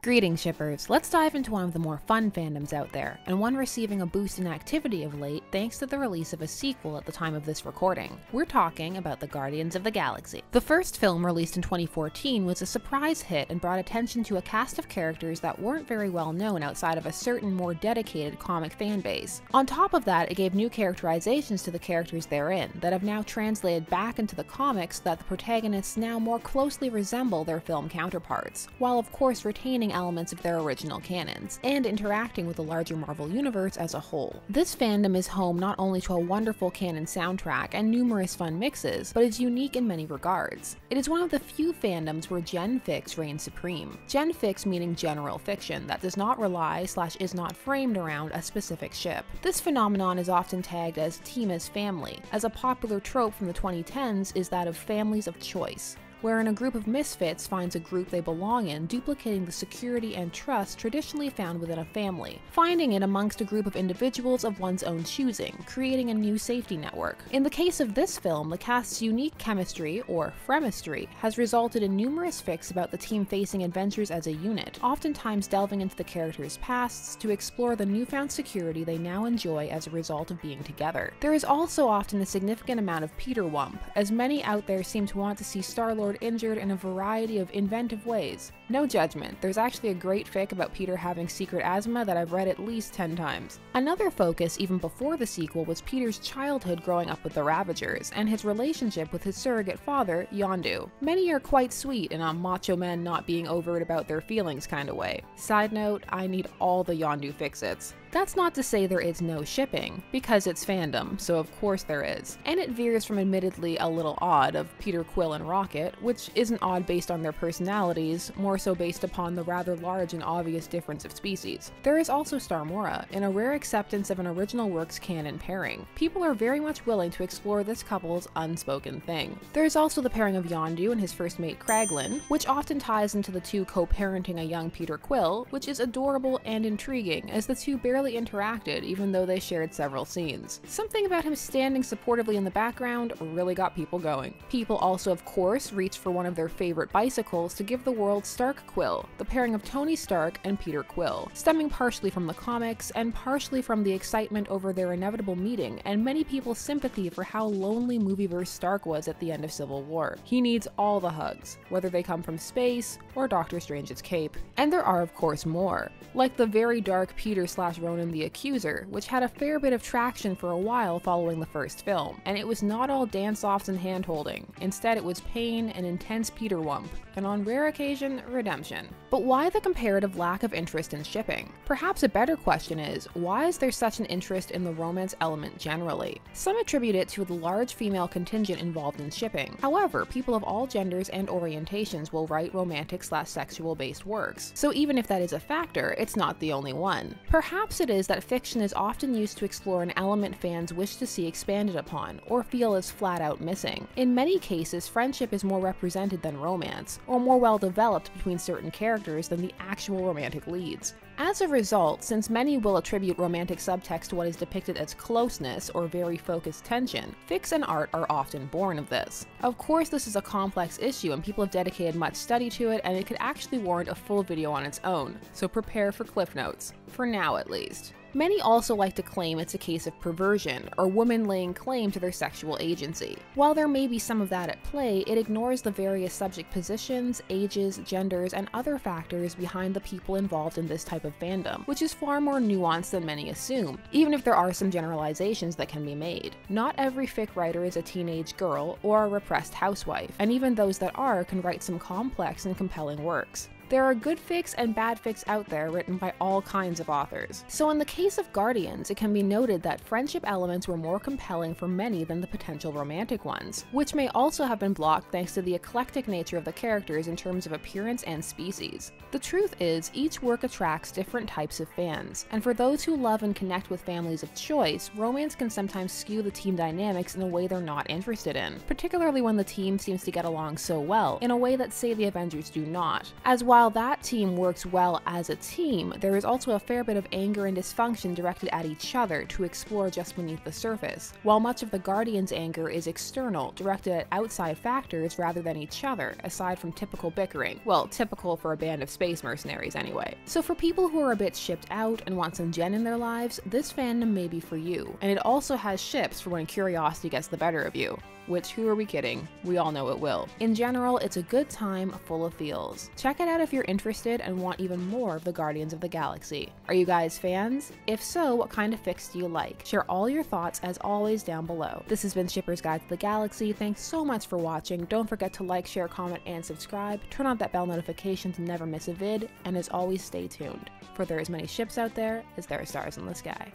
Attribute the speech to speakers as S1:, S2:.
S1: Greetings, shippers! Let's dive into one of the more fun fandoms out there, and one receiving a boost in activity of late thanks to the release of a sequel at the time of this recording. We're talking about the Guardians of the Galaxy. The first film, released in 2014, was a surprise hit and brought attention to a cast of characters that weren't very well known outside of a certain more dedicated comic fanbase. On top of that, it gave new characterizations to the characters therein that have now translated back into the comics so that the protagonists now more closely resemble their film counterparts, while of course retaining elements of their original canons, and interacting with the larger Marvel universe as a whole. This fandom is home not only to a wonderful canon soundtrack and numerous fun mixes, but is unique in many regards. It is one of the few fandoms where Gen Fix reigns supreme. Gen Fix meaning general fiction that does not rely / is not framed around a specific ship. This phenomenon is often tagged as team as family, as a popular trope from the 2010s is that of families of choice, wherein a group of misfits finds a group they belong in, duplicating the security and trust traditionally found within a family, finding it amongst a group of individuals of one's own choosing, creating a new safety network. In the case of this film, the cast's unique chemistry, or fremistry, has resulted in numerous fics about the team facing adventures as a unit, oftentimes delving into the characters' pasts to explore the newfound security they now enjoy as a result of being together. There is also often a significant amount of Peter Wump, as many out there seem to want to see Star-Lord injured in a variety of inventive ways. No judgment, there's actually a great fic about Peter having secret asthma that I've read at least 10 times. Another focus, even before the sequel, was Peter's childhood growing up with the Ravagers, and his relationship with his surrogate father, Yondu. Many are quite sweet in a macho men not being overt about their feelings kind of way. Side note, I need all the Yondu fix-its. That's not to say there is no shipping, because it's fandom, so of course there is. And it veers from admittedly a little odd of Peter Quill and Rocket, which isn't odd based on their personalities, more so based upon the rather large and obvious difference of species. There is also Starmora, in a rare acceptance of an original works canon pairing. People are very much willing to explore this couple's unspoken thing. There is also the pairing of Yondu and his first mate Kraglin, which often ties into the two co-parenting a young Peter Quill, which is adorable and intriguing, as the two barely interacted even though they shared several scenes. Something about him standing supportively in the background really got people going. People also of course reached for one of their favorite bicycles to give the world Stark Quill, the pairing of Tony Stark and Peter Quill, stemming partially from the comics and partially from the excitement over their inevitable meeting and many people's sympathy for how lonely movieverse Stark was at the end of Civil War. He needs all the hugs, whether they come from space or Doctor Strange's cape. And there are of course more, like the very dark Peter / Ronan the Accuser, which had a fair bit of traction for a while following the first film, and it was not all dance-offs and hand-holding. Instead, it was pain and intense Peter Wump, and on rare occasion, redemption. But why the comparative lack of interest in shipping? Perhaps a better question is, why is there such an interest in the romance element generally? Some attribute it to the large female contingent involved in shipping. However, people of all genders and orientations will write romantic / sexual based works, so even if that is a factor, it's not the only one. Perhaps it is that fiction is often used to explore an element fans wish to see expanded upon, or feel is flat out missing. In many cases, friendship is more represented than romance, or more well developed between certain characters than the actual romantic leads. As a result, since many will attribute romantic subtext to what is depicted as closeness or very focused tension, fics and art are often born of this. Of course, this is a complex issue and people have dedicated much study to it, and it could actually warrant a full video on its own, so prepare for cliff notes, for now at least. Many also like to claim it's a case of perversion, or women laying claim to their sexual agency. While there may be some of that at play, it ignores the various subject positions, ages, genders, and other factors behind the people involved in this type of fandom, which is far more nuanced than many assume, even if there are some generalizations that can be made. Not every fic writer is a teenage girl or a repressed housewife, and even those that are can write some complex and compelling works. There are good fics and bad fics out there written by all kinds of authors. So in the case of Guardians, it can be noted that friendship elements were more compelling for many than the potential romantic ones, which may also have been blocked thanks to the eclectic nature of the characters in terms of appearance and species. The truth is, each work attracts different types of fans, and for those who love and connect with families of choice, romance can sometimes skew the team dynamics in a way they're not interested in, particularly when the team seems to get along so well, in a way that say the Avengers do not. As while while that team works well as a team, there is also a fair bit of anger and dysfunction directed at each other to explore just beneath the surface. While much of the Guardians' anger is external, directed at outside factors rather than each other, aside from typical bickering. Well, typical for a band of space mercenaries anyway. So for people who are a bit shipped out and want some Gen in their lives, this fandom may be for you. And it also has ships for when curiosity gets the better of you. Which, who are we kidding? We all know it will. In general, it's a good time full of feels. Check it out if you're interested and want even more of the Guardians of the Galaxy. Are you guys fans? If so, what kind of fics do you like? Share all your thoughts as always down below. This has been Shipper's Guide to the Galaxy. Thanks so much for watching. Don't forget to like, share, comment, and subscribe. Turn on that bell notification to never miss a vid, and as always, stay tuned, for there are as many ships out there as there are stars in the sky.